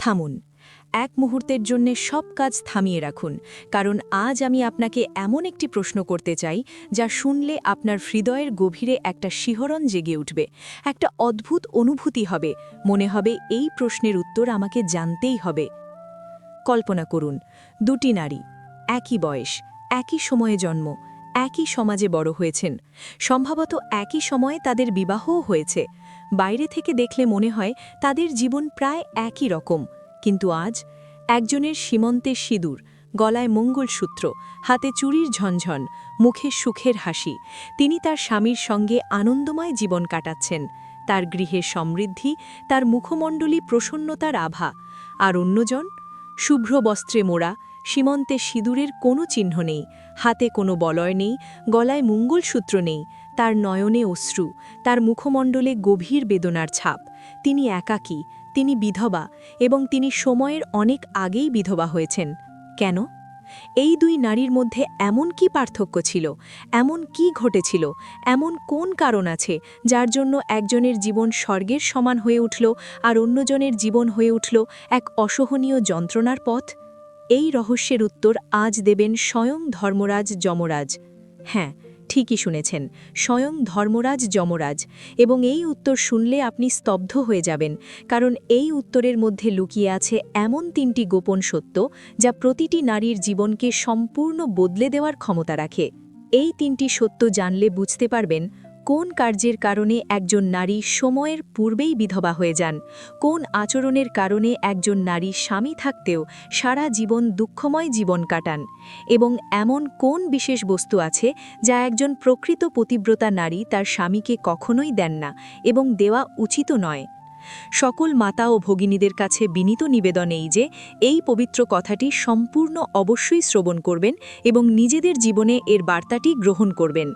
থামুন। এক মুহূর্তের জন্য সব কাজ থামিয়ে রাখুন, কারণ আজ আমি আপনাকে এমন একটি প্রশ্ন করতে চাই যা শুনলে আপনার হৃদয়ের গভীরে একটা শিহরণ জেগে উঠবে, একটা অদ্ভুত অনুভূতি হবে, মনে হবে এই প্রশ্নের উত্তর আমাকে জানতেই হবে। কল্পনা করুন, দুটি নারী, একই বয়স, একই সময়ে জন্ম, একই সমাজে বড় হয়েছেন, সম্ভবত একই সময়ে তাদের বিবাহও হয়েছে। বাইরে থেকে দেখলে মনে হয় তাদের জীবন প্রায় একই রকম, কিন্তু আজ একজনের সীমন্তে সিঁদুর, গলায় মঙ্গলসূত্র, হাতে চুড়ির ঝনঝন, মুখে সুখের হাসি। তিনি তার স্বামীর সঙ্গে আনন্দময় জীবন কাটাচ্ছেন, তার গৃহে সমৃদ্ধি, তার মুখমণ্ডলী প্রসন্নতার আভা। আর অন্যজন শুভ্র বস্ত্রে মোড়া, সীমন্তে সিঁদুরের কোনো চিহ্ন নেই, হাতে কোনো বলয় নেই, গলায় মঙ্গলসূত্র নেই, তার নয়নে অশ্রু, তার মুখমণ্ডলে গভীর বেদনার ছাপ। তিনি একাকী, তিনি বিধবা, এবং তিনি সময়ের অনেক আগেই বিধবা হয়েছেন। কেন? এই দুই নারীর মধ্যে এমন কি পার্থক্য ছিল, এমন কি ঘটেছিল, এমন কোন কারণ আছে যার জন্য একজনের জীবন স্বর্গের সমান হয়ে উঠল আর অন্যজনের জীবন হয়ে উঠল এক অসহনীয় যন্ত্রণার পথ? এই রহস্যের উত্তর আজ দেবেন স্বয়ং ধর্মরাজ যমরাজ। হ্যাঁ, ঠিকই শুনেছেন, স্বয়ং ধর্মরাজ যমরাজ। এবং এই উত্তর শুনলে আপনি স্তব্ধ হয়ে যাবেন, কারণ এই উত্তরের মধ্যে লুকিয়ে আছে এমন তিনটি গোপন সত্য যা প্রতিটি নারীর জীবনকে সম্পূর্ণ বদলে দেওয়ার ক্ষমতা রাখে। এই তিনটি সত্য জানলে বুঝতে পারবেন কোন কার্যের কারণে একজন নারী সময়ের পূর্বেই বিধবা হয়ে যান, কোন আচরণের কারণে একজন নারী স্বামী থাকতেও সারা জীবন দুঃখময় জীবন কাটান, এবং এমন কোন বিশেষ বস্তু আছে যা একজন প্রকৃত পতিব্রতা নারী তার স্বামীকে কখনোই দেন না এবং দেওয়া উচিত নয়। সকল মাতা ও ভগিনীদের কাছে বিনীত নিবেদন এই যে এই পবিত্র কথাটি সম্পূর্ণ অবশ্যই শ্রবণ করবেন এবং নিজেদের জীবনে এর বার্তাটি গ্রহণ করবেন।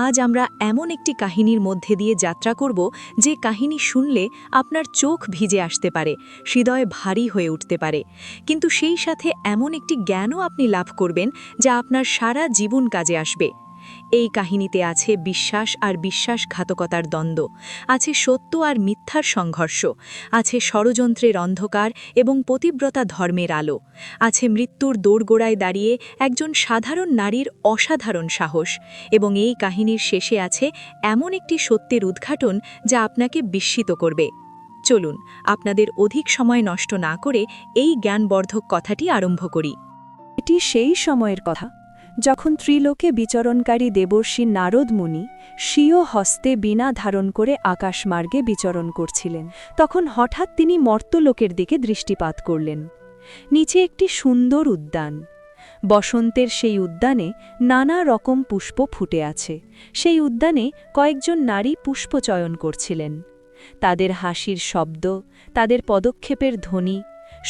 আজ আমরা এমন একটি কাহিনীর মধ্যে দিয়ে যাত্রা করব যে কাহিনী শুনলে আপনার চোখ ভিজে আসতে পারে, হৃদয় ভারী হয়ে উঠতে পারে, কিন্তু সেই সাথে এমন একটি জ্ঞানও আপনি লাভ করবেন যা আপনার সারা জীবন কাজে আসবে। এই কাহিনীতে আছে বিশ্বাস আর বিশ্বাসঘাতকতার দ্বন্দ্ব, আছে সত্য আর মিথ্যার সংঘর্ষ, আছে ষড়যন্ত্রের অন্ধকার এবং পতিব্রতা ধর্মের আলো, আছে মৃত্যুর দোরগোড়ায় দাঁড়িয়ে একজন সাধারণ নারীর অসাধারণ সাহস, এবং এই কাহিনীর শেষে আছে এমন একটি সত্যের উদ্ঘাটন যা আপনাকে বিস্মিত করবে। চলুন, আপনাদের অধিক সময় নষ্ট না করে এই জ্ঞানবর্ধক কথাটি আরম্ভ করি। এটি সেই সময়ের কথা যখন ত্রিলোকে বিচরণকারী দেবর্ষি নারদ মুনি স্বীয় হস্তে বীণা ধারণ করে আকাশমার্গে বিচরণ করছিলেন। তখন হঠাৎ তিনি মর্ত্যলোকের দিকে দৃষ্টিপাত করলেন। নিচে একটি সুন্দর উদ্যান। বসন্তের সেই উদ্যানে নানা রকম পুষ্প ফুটে আছে। সেই উদ্যানে কয়েকজন নারী পুষ্পচয়ন করছিলেন। তাদের হাসির শব্দ, তাদের পদক্ষেপের ধ্বনি,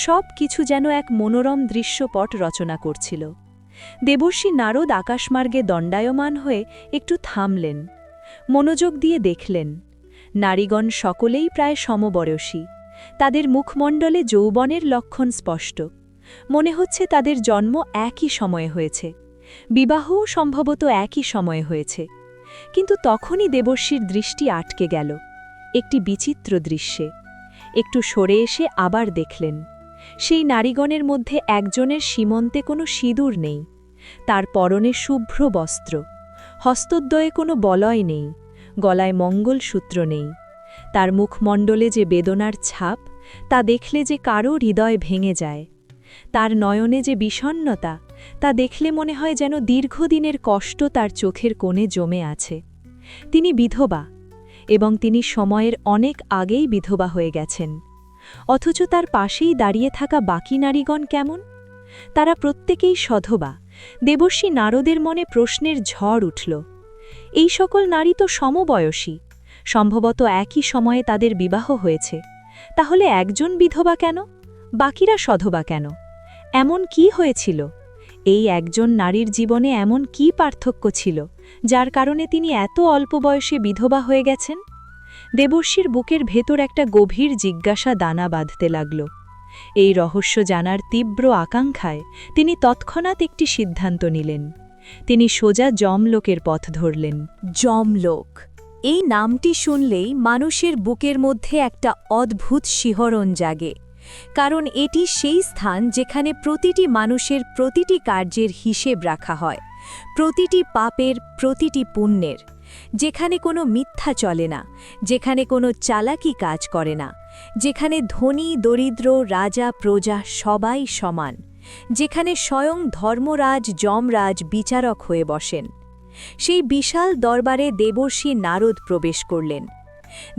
সব কিছু যেন এক মনোরম দৃশ্যপট রচনা করছিল। দেবর্ষি নারদ আকাশমার্গে দণ্ডায়মান হয়ে একটু থামলেন, মনোযোগ দিয়ে দেখলেন। নারীগণ সকলেই প্রায় সমবয়সী, তাদের মুখমণ্ডলে যৌবনের লক্ষণ স্পষ্ট। মনে হচ্ছে তাদের জন্ম একই সময়ে হয়েছে, বিবাহও সম্ভবত একই সময়ে হয়েছে। কিন্তু তখনই দেবর্ষির দৃষ্টি আটকে গেল একটি বিচিত্র দৃশ্যে। একটু সরে এসে আবার দেখলেন, সেই নারীগণের মধ্যে একজনের সীমন্তে কোনো সিঁদুর নেই, তার পরনে শুভ্র বস্ত্র, হস্তদ্বয়ে কোনো বলয় নেই, গলায় মঙ্গলসূত্র নেই। তার মুখমণ্ডলে যে বেদনার ছাপ, তা দেখলে যে কারো হৃদয় ভেঙে যায়। তার নয়নে যে বিষণ্ণতা, তা দেখলে মনে হয় যেন দীর্ঘদিনের কষ্ট তার চোখের কোণে জমে আছে। তিনি বিধবা, এবং তিনি সময়ের অনেক আগেই বিধবা হয়ে গেছেন। অথচ তার পাশেই দাঁড়িয়ে থাকা বাকি নারীগণ কেমন? তারা প্রত্যেকেই সধবা। দেবর্ষি নারদের মনে প্রশ্নের ঝড় উঠল। এই সকল নারী তো সমবয়সী, সম্ভবত একই সময়ে তাদের বিবাহ হয়েছে। তাহলে একজন বিধবা কেন, বাকিরা সধবা কেন? এমন কি হয়েছিল? এই একজন নারীর জীবনে এমন কি পার্থক্য ছিল যার কারণে তিনি এত অল্প বয়সে বিধবা হয়ে গেছেন? দেবর্ষির বুকের ভেতর একটা গভীর জিজ্ঞাসা দানা বাঁধতে লাগল। এই রহস্য জানার তীব্র আকাঙ্ক্ষায় তিনি তৎক্ষণাৎ একটি সিদ্ধান্ত নিলেন। তিনি সোজা যমলোকের পথ ধরলেন। যমলোক, এই নামটি শুনলেই মানুষের বুকের মধ্যে একটা অদ্ভুত শিহরণ জাগে। কারণ এটি সেই স্থান যেখানে প্রতিটি মানুষের প্রতিটি কার্যের হিসেব রাখা হয়, প্রতিটি পাপের, প্রতিটি পুণ্যের, যেখানে কোনো মিথ্যা চলে না, যেখানে কোনো চালাকি কাজ করে না, যেখানে ধনী দরিদ্র রাজা প্রজা সবাই সমান, যেখানে স্বয়ং ধর্মরাজ যমরাজ বিচারক হয়ে বসেন। সেই বিশাল দরবারে দেবর্ষি নারদ প্রবেশ করলেন।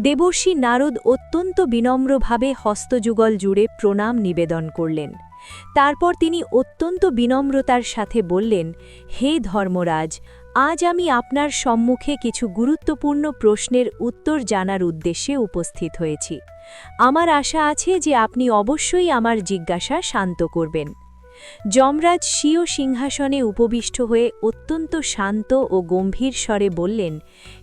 দেবর্ষি নারদ অত্যন্ত বিনম্রভাবে হস্তযুগল জুড়ে প্রণাম নিবেদন করলেন। তারপর তিনি অত্যন্ত বিনম্রতার সাথে বললেন, হে ধর্মরাজ, আজ আমি আপনার সম্মুখে কিছু গুরুত্বপূর্ণ প্রশ্নের উত্তর জানার উদ্দেশ্যে উপস্থিত হয়েছি। আমার আশা আছে যে আপনি অবশ্যই আমার জিজ্ঞাসা শান্ত করবেন। যমরাজ স্বীয় সিংহাসনে উপবিষ্ট হয়ে অত্যন্ত শান্ত ও গম্ভীর স্বরে বললেন,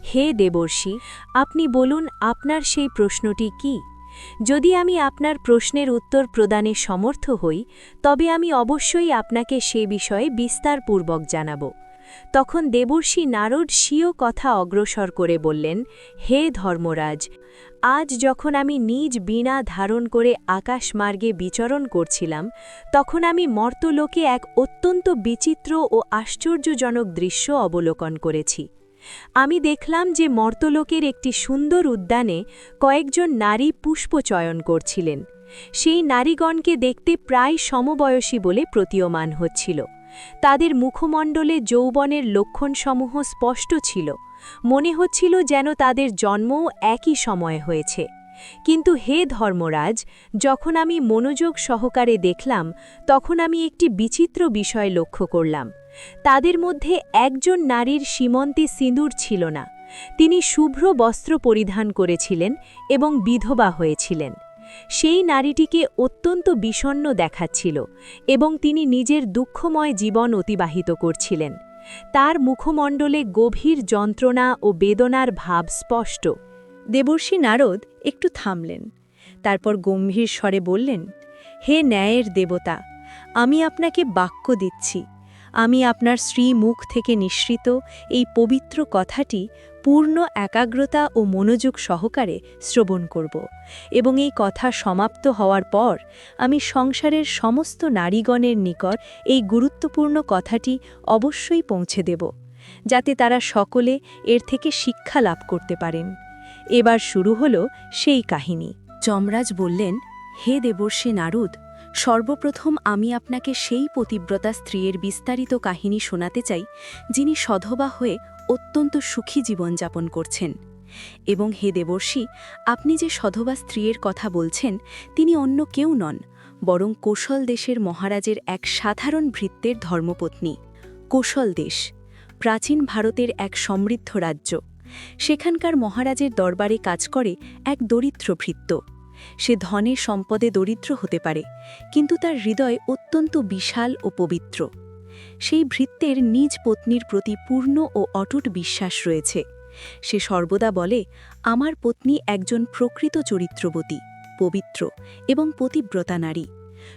হে দেবর্ষি, আপনি বলুন আপনার সেই প্রশ্নটি কি? যদি আমি আপনার প্রশ্নের উত্তর প্রদানে সমর্থ হই, তবে আমি অবশ্যই আপনাকে সে বিষয়ে বিস্তারপূর্বক জানাব। তখন দেবর্ষি নারদ স্বীয় কথা অগ্রসর করে বললেন, হে ধর্মরাজ, আজ যখন আমি নিজ বীণা ধারণ করে আকাশমার্গে বিচরণ করছিলাম, তখন আমি মর্তলোকে এক অত্যন্ত বিচিত্র ও আশ্চর্যজনক দৃশ্য অবলোকন করেছি। আমি দেখলাম যে মর্তলোকের একটি সুন্দর উদ্যানে কয়েকজন নারী পুষ্প চয়ন করছিলেন। সেই নারীগণকে দেখতে প্রায় সমবয়সী বলে প্রতীয়মান হচ্ছিল। তাদের মুখমণ্ডলে যৌবনের লক্ষণসমূহ স্পষ্ট ছিল। মনে হচ্ছিল যেন তাদের জন্মও একই সময়ে হয়েছে। কিন্তু হে ধর্মরাজ, যখন আমি মনোযোগ সহকারে দেখলাম, তখন আমি একটি বিচিত্র বিষয় লক্ষ্য করলাম। তাদের মধ্যে একজন নারীর সীমন্তে সিঁদুর ছিল না। তিনি শুভ্র বস্ত্র পরিধান করেছিলেন এবং বিধবা হয়েছিলেন। সেই নারীটিকে অত্যন্ত বিষণ্ণ দেখাচ্ছিল এবং তিনি নিজের দুঃখময় জীবন অতিবাহিত করছিলেন। তার মুখমণ্ডলে গভীর যন্ত্রণা ও বেদনার ভাব স্পষ্ট। দেবর্ষি নারদ একটু থামলেন। তারপর গম্ভীর স্বরে বললেন, হে ন্যায়ের দেবতা, আমি আপনাকে বাক্য দিচ্ছি। আমি আপনার শ্রীমুখ থেকে নিঃসৃত এই পবিত্র কথাটি পূর্ণ একাগ্রতা ও মনোযোগ সহকারে শ্রবণ করব, এবং এই কথা সমাপ্ত হওয়ার পর আমি সংসারের সমস্ত নারীগণের নিকট এই গুরুত্বপূর্ণ কথাটি অবশ্যই পৌঁছে দেব, যাতে তারা সকলে এর থেকে শিক্ষা লাভ করতে পারেন। এবার শুরু হল সেই কাহিনী। যমরাজ বললেন, হে দেবর্ষি নারদ, সর্বপ্রথম আমি আপনাকে সেই পতিব্রতা স্ত্রীর বিস্তারিত কাহিনী শোনাতে চাই, যিনি সধবা হয়ে অত্যন্ত সুখী জীবনযাপন করছেন। এবং হে দেবর্ষি, আপনি যে সধবা স্ত্রীর কথা বলছেন, তিনি অন্য কেউ নন, বরং কোশল দেশের মহারাজের এক সাধারণ ভৃত্যের ধর্মপত্নী। কোশল দেশ প্রাচীন ভারতের এক সমৃদ্ধ রাজ্য। সেখানকার মহারাজের দরবারে কাজ করে এক দরিদ্র ভৃত্য। সে ধনে সম্পদে দরিদ্র হতে পারে, কিন্তু তার হৃদয় অত্যন্ত বিশাল ও পবিত্র। সেই ভৃত্যের নিজ পত্নীর প্রতি পূর্ণ ও অটুট বিশ্বাস রয়েছে। সে সর্বদা বলে, আমার পত্নী একজন প্রকৃত চরিত্রবতী, পবিত্র এবং পতিব্রতা নারী।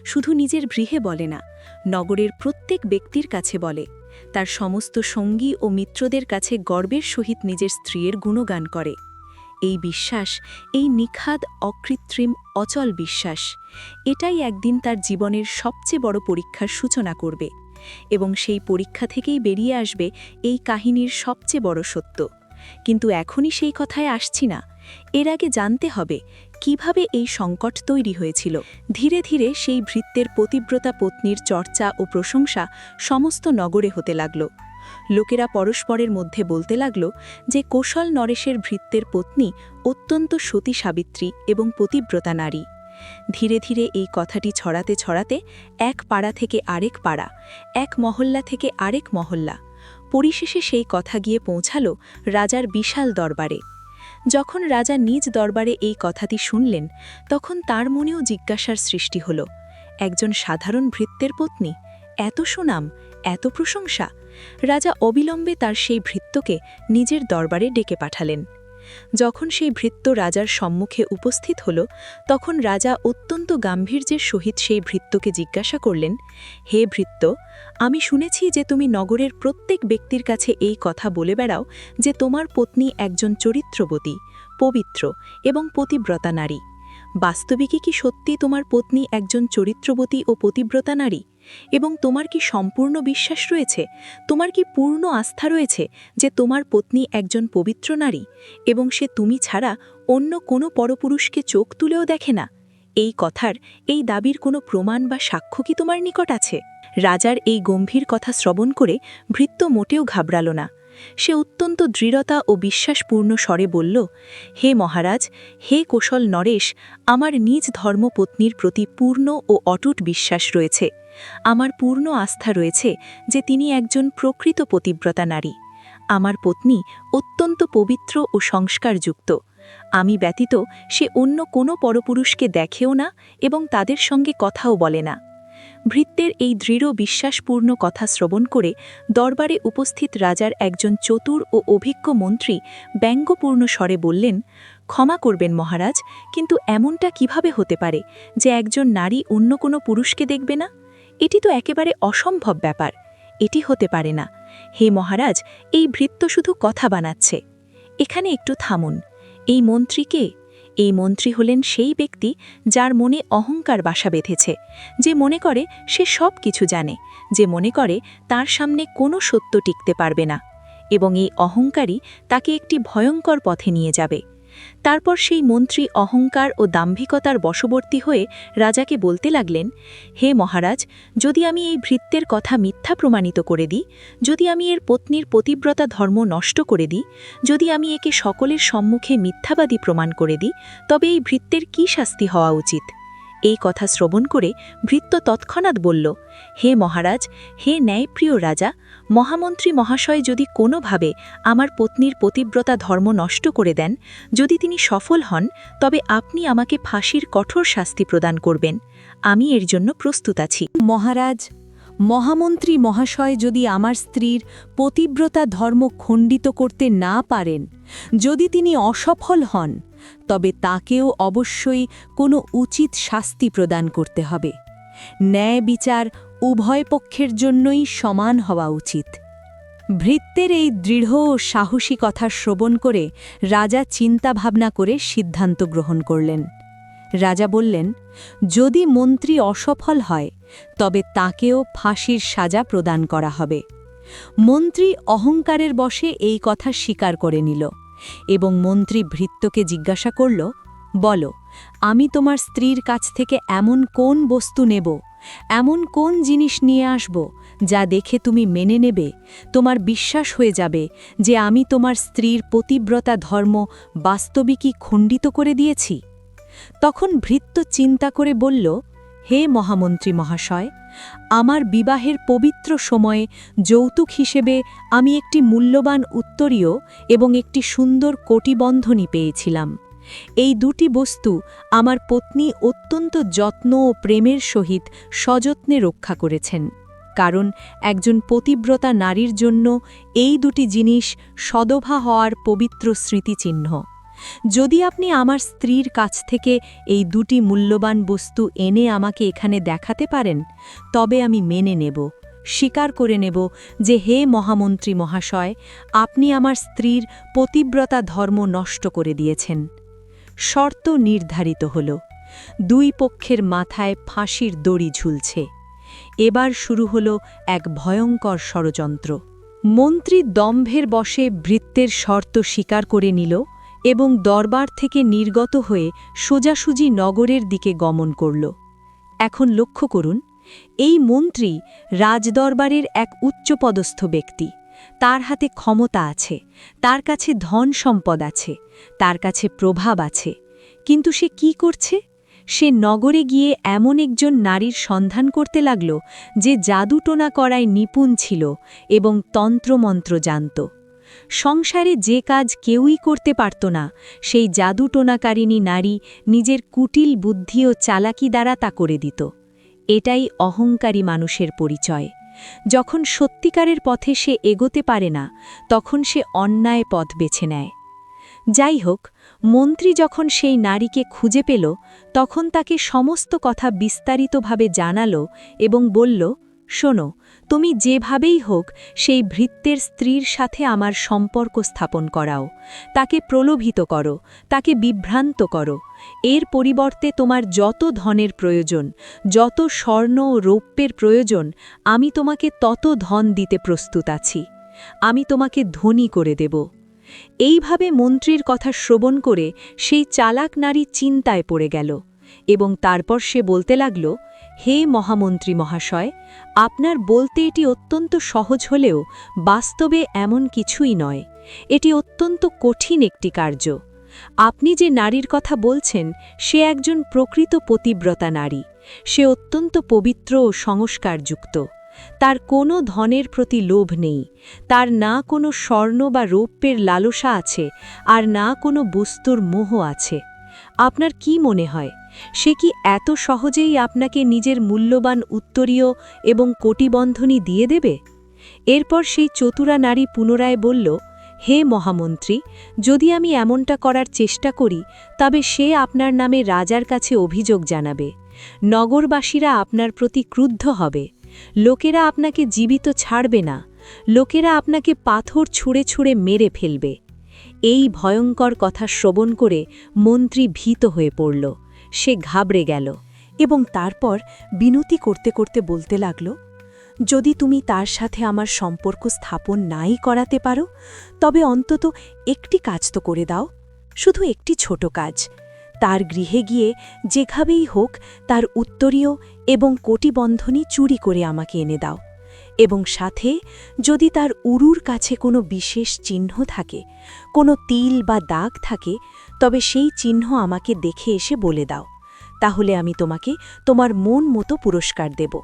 শুধু নিজের গৃহে বলে না, নগরের প্রত্যেক ব্যক্তির কাছে বলে। তার সমস্ত সঙ্গী ও মিত্রদের কাছে গর্বের সহিত নিজের স্ত্রীর গুণগান করে। এই বিশ্বাস, এই নিখাদ অকৃত্রিম অচল বিশ্বাস, এটাই একদিন তার জীবনের সবচেয়ে বড় পরীক্ষার সূচনা করবে, এবং সেই পরীক্ষা থেকেই বেরিয়ে আসবে এই কাহিনীর সবচেয়ে বড় সত্য। কিন্তু এখনই সেই কথায় আসছি না। এর আগে জানতে হবে কিভাবে এই সংকট তৈরি হয়েছিল। ধীরে ধীরে সেই ভৃত্যের পতিব্রতা পত্নীর চর্চা ও প্রশংসা সমস্ত নগরে হতে লাগল। লোকেরা পরস্পরের মধ্যে বলতে লাগল যে কোশল নরেশের ভৃত্যের পত্নী অত্যন্ত সতী সাবিত্রী এবং পতিব্রতা নারী। ধীরে ধীরে এই কথাটি ছড়াতে ছড়াতে এক পাড়া থেকে আরেক পাড়া, এক মহল্লা থেকে আরেক মহল্লা, পরিশেষে সেই কথা গিয়ে পৌঁছাল রাজার বিশাল দরবারে। যখন রাজা নিজ দরবারে এই কথাটি শুনলেন, তখন তার মনেও জিজ্ঞাসার সৃষ্টি হল, একজন সাধারণ ভৃত্যের পত্নী, এত সুনাম, এত প্রশংসা। রাজা অবিলম্বে তার সেই ভৃত্যকে নিজের দরবারে ডেকে পাঠালেন। যখন সেই ভৃত্য রাজার সম্মুখে উপস্থিত হল, তখন রাজা অত্যন্ত গাম্ভীর্যের সহিত সেই ভৃত্যকে জিজ্ঞাসা করলেন, হে ভৃত্য, আমি শুনেছি যে তুমি নগরের প্রত্যেক ব্যক্তির কাছে এই কথা বলে বেড়াও যে তোমার পত্নী একজন চরিত্রবতী, পবিত্র এবং পতিব্রতা নারী। বাস্তবিকই কি সত্যি তোমার পত্নী একজন চরিত্রবতী ও পতিব্রতা নারী? এবং তোমার কি সম্পূর্ণ বিশ্বাস রয়েছে, তোমার কি পূর্ণ আস্থা রয়েছে যে তোমার পত্নী একজন পবিত্র নারী এবং সে তুমি ছাড়া অন্য কোনো পরপুরুষকে চোখ তুলেও দেখে না? এই কথার, এই দাবির কোনো প্রমাণ বা সাক্ষ্য কি তোমার নিকট আছে? রাজার এই গম্ভীর কথা শ্রবণ করে ভৃত্য মোটেও ঘাবড়াল না। সে অত্যন্ত দৃঢ়তা ও বিশ্বাসপূর্ণ স্বরে বলল, হে মহারাজ, হে কোশল নরেশ, আমার নিজ ধর্মপত্নীর প্রতি পূর্ণ ও অটুট বিশ্বাস রয়েছে। আমার পূর্ণ আস্থা রয়েছে যে তিনি একজন প্রকৃত পতিব্রতা নারী। আমার পত্নী অত্যন্ত পবিত্র ও সংস্কারযুক্ত। আমি ব্যতীত সে অন্য কোনো পরপুরুষকে দেখেও না এবং তাদের সঙ্গে কথাও বলে না। ভৃত্যের এই দৃঢ় বিশ্বাসপূর্ণ কথা শ্রবণ করে দরবারে উপস্থিত রাজার একজন চতুর ও অভিজ্ঞ মন্ত্রী ব্যঙ্গপূর্ণ স্বরে বললেন, ক্ষমা করবেন মহারাজ, কিন্তু এমনটা কিভাবে হতে পারে যে একজন নারী অন্য কোনো পুরুষকে দেখবে না? এটি তো একেবারে অসম্ভব ব্যাপার। এটি হতে পারে না। হে মহারাজ, এই ভৃত্য শুধু কথা বানাচ্ছে। এখানে একটু থামুন। এই মন্ত্রী কে? এই মন্ত্রী হলেন সেই ব্যক্তি যার মনে অহংকার বাসা বেঁধেছে, যে মনে করে সে সব কিছু জানে, যে মনে করে তার সামনে কোনো সত্য টিকতে পারবে না, এবং এই অহংকারই তাকে একটি ভয়ঙ্কর পথে নিয়ে যাবে। তারপর সেই মন্ত্রী অহংকার ও দাম্ভিকতার বশবর্তী হয়ে রাজাকে বলতে লাগলেন, হে মহারাজ, যদি আমি এই ভৃত্যের কথা মিথ্যা প্রমাণিত করে দিই, যদি আমি এর পত্নীর পতিব্রতা ধর্ম নষ্ট করে দিই, যদি আমি একে সকলের সম্মুখে মিথ্যাবাদী প্রমাণ করে দিই, তবে এই ভৃত্যের কি শাস্তি হওয়া উচিত? এই কথা শ্রবণ করে ভৃত্য তৎক্ষণাৎ বলল, হে মহারাজ, হে ন্যায়প্রিয় রাজা, মহামন্ত্রী মহাশয় যদি কোনোভাবে আমার পত্নীর পতিব্রতা ধর্ম নষ্ট করে দেন, যদি তিনি সফল হন, তবে আপনি আমাকে ফাঁসির কঠোর শাস্তি প্রদান করবেন। আমি এর জন্য প্রস্তুত আছি। মহারাজ, মহামন্ত্রী মহাশয় যদি আমার স্ত্রীর পতিব্রতা ধর্ম খণ্ডিত করতে না পারেন, যদি তিনি অসফল হন, তবে তাকেও অবশ্যই কোনো উচিত শাস্তি প্রদান করতে হবে। ন্যায় বিচার উভয় পক্ষের জন্যই সমান হওয়া উচিত। ভৃত্যের এই দৃঢ় ও সাহসী কথা শ্রবণ করে রাজা চিন্তাভাবনা করে সিদ্ধান্ত গ্রহণ করলেন। রাজা বললেন, যদি মন্ত্রী অসফল হয়, তবে তাকেও ফাঁসির সাজা প্রদান করা হবে। মন্ত্রী অহংকারের বশে এই কথা স্বীকার করে নিল এবং মন্ত্রী ভৃত্যকে জিজ্ঞাসা করল, বলো, আমি তোমার স্ত্রীর কাছ থেকে এমন কোন বস্তু নেব, এমন কোন জিনিস নিয়ে আসব যা দেখে তুমি মেনে নেবে, তোমার বিশ্বাস হয়ে যাবে যে আমি তোমার স্ত্রীর পতিব্রতা ধর্ম বাস্তবিকই খণ্ডিত করে দিয়েছি? তখন ভৃত্য চিন্তা করে বলল, হে মহামন্ত্রী মহাশয়, আমার বিবাহের পবিত্র সময়ে যৌতুক হিসেবে আমি একটি মূল্যবান উত্তরীয় এবং একটি সুন্দর কোটিবন্ধনী পেয়েছিলাম। এই দুটি বস্তু আমার পত্নী অত্যন্ত যত্ন ও প্রেমের সহিত সযত্নে রক্ষা করেছেন, কারণ একজন পতিব্রতা নারীর জন্য এই দুটি জিনিস সদভা হওয়ার পবিত্র স্মৃতিচিহ্ন। যদি আপনি আমার স্ত্রীর কাছ থেকে এই দুটি মূল্যবান বস্তু এনে আমাকে এখানে দেখাতে পারেন, তবে আমি মেনে নেব, স্বীকার করে নেব যে হে মহামন্ত্রী মহাশয়, আপনি আমার স্ত্রীর পতিব্রতা ধর্ম নষ্ট করে দিয়েছেন। শর্ত নির্ধারিত হল। দুই পক্ষের মাথায় ফাঁসির দড়ি ঝুলছে। এবার শুরু হল এক ভয়ঙ্কর ষড়যন্ত্র। মন্ত্রী দম্ভের বশে ভৃত্যের শর্ত স্বীকার করে নিল এবং দরবার থেকে নির্গত হয়ে সোজাসুজি নগরের দিকে গমন করল। এখন লক্ষ্য করুন, এই মন্ত্রী রাজদরবারের এক উচ্চপদস্থ ব্যক্তি। তার হাতে ক্ষমতা আছে, তার কাছে ধন সম্পদ আছে, তার কাছে প্রভাব আছে। কিন্তু সে কি করছে? সে নগরে গিয়ে এমন একজন নারীর সন্ধান করতে লাগল যে জাদুটোনা করায় নিপুণ ছিল এবং তন্ত্রমন্ত্র জানত। সংসারে যে কাজ কেউই করতে পারত না, সেই জাদুটোনাকারিণী নারী নিজের কুটিল বুদ্ধি ও চালাকি দ্বারা তা করে দিত। এটাই অহংকারী মানুষের পরিচয়। যখন সত্যিকারের পথে সে এগোতে পারে না, তখন সে অন্যায় পথ বেছে নেয়। যাই হোক, মন্ত্রী যখন সেই নারীকে খুঁজে পেল, তখন তাকে সমস্ত কথা বিস্তারিতভাবে জানাল এবং বলল, শোনো, তুমি যেভাবেই হোক সেই ভৃত্যের স্ত্রীর সাথে আমার সম্পর্ক স্থাপন করাও, তাকে প্রলোভিত করো, তাকে বিভ্রান্ত করো। এর পরিবর্তে তোমার যত ধনের প্রয়োজন, যত স্বর্ণ ও রৌপ্যের প্রয়োজন, আমি তোমাকে তত ধন দিতে প্রস্তুত আছি। আমি তোমাকে ধনী করে দেব। এইভাবে মন্ত্রীর কথা শ্রবণ করে সেই চালাক নারী চিন্তায় পড়ে গেল এবং তারপর সে বলতে লাগল, হে মহামন্ত্রী মহাশয়, আপনার বলতে এটি অত্যন্ত সহজ হলেও বাস্তবে এমন কিছুই নয়। এটি অত্যন্ত কঠিন একটি কার্য। আপনি যে নারীর কথা বলছেন সে একজন প্রকৃত পতিব্রতা নারী। সে অত্যন্ত পবিত্র ও সংস্কারযুক্ত। তার কোনো ধনের প্রতি লোভ নেই, তার না কোনো স্বর্ণ বা রৌপ্যের লালসা আছে, আর না কোনো বস্তুর মোহ আছে। আপনার কি মনে হয় সে কি এত সহজেই আপনাকে নিজের মূল্যবান উত্তরীয় এবং কোটিবন্ধনী দিয়ে দেবে? এরপর সেই চতুরা নারী পুনরায় বলল, হে মহামন্ত্রী, যদি আমি এমনটা করার চেষ্টা করি তবে সে আপনার নামে রাজার কাছে অভিযোগ জানাবে। নগরবাসীরা আপনার প্রতি ক্রুদ্ধ হবে। লোকেরা আপনাকে জীবিত ছাড়বে না। লোকেরা আপনাকে পাথর ছুঁড়ে ছুঁড়ে মেরে ফেলবে। এই ভয়ঙ্কর কথা শ্রবণ করে মন্ত্রী ভীত হয়ে পড়ল। সে ঘাবড়ে গেল এবং তারপর বিনতি করতে করতে বলতে লাগল, যদি তুমি তার সাথে আমার সম্পর্ক স্থাপন নাই করাতে পারো তবে অন্তত একটি কাজ তো করে দাও, শুধু একটি ছোট কাজ। তার গৃহে গিয়ে যেভাবেই হোক তার উত্তরীয় এবং কোটিবন্ধনী চুরি করে আমাকে এনে দাও, এবং সাথে যদি তার উরুর কাছে কোনো বিশেষ চিহ্ন থাকে, কোনো তিল বা দাগ থাকে, তবে সেই চিহ্ন আমাকে দেখে এসে বলে দাও। তাহলে আমি তোমাকে তোমার মন মতো পুরস্কার দেব।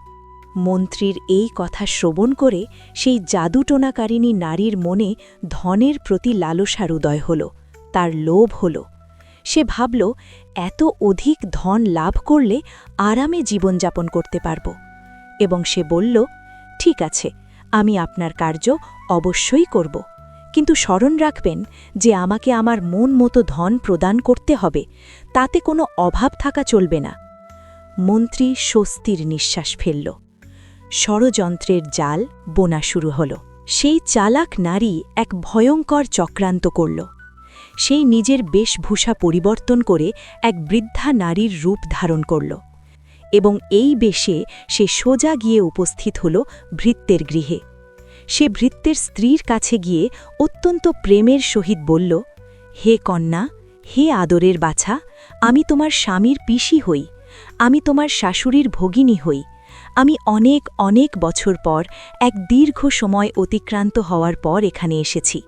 মন্ত্রীর এই কথা শ্রবণ করে সেই জাদুটোনাকারিণী নারীর মনে ধনের প্রতি লালসার উদয় হল, তার লোভ হল। সে ভাবল, এত অধিক ধন লাভ করলে আরামে জীবনযাপন করতে পারব, এবং সে বলল, ঠিক আছে, আমি আপনার কার্য অবশ্যই করব, কিন্তু স্মরণ রাখবেন যে আমাকে আমার মন মতো ধন প্রদান করতে হবে, তাতে কোনো অভাব থাকা চলবে না। মন্ত্রী স্বস্তির নিঃশ্বাস ফেলল। ষড়যন্ত্রের জাল বোনা শুরু হল। সেই চালাক নারী এক ভয়ঙ্কর চক্রান্ত করল। সেই নিজের বেশভূষা পরিবর্তন করে এক বৃদ্ধা নারীর রূপ ধারণ করল এবং এই বেশে সে সোজা গিয়ে উপস্থিত হল ভৃত্যের গৃহে। সে ভৃত্যের স্ত্রীর কাছে গিয়ে অত্যন্ত প্রেমের সহিত বলল, হে কন্যা, হে আদরের বাছা, আমি তোমার স্বামীর পিসি হই, আমি তোমার শাশুড়ির ভগিনী হই। আমি অনেক অনেক বছর পর এক দীর্ঘ সময় অতিক্রান্ত হওয়ার পর এখানে এসেছি।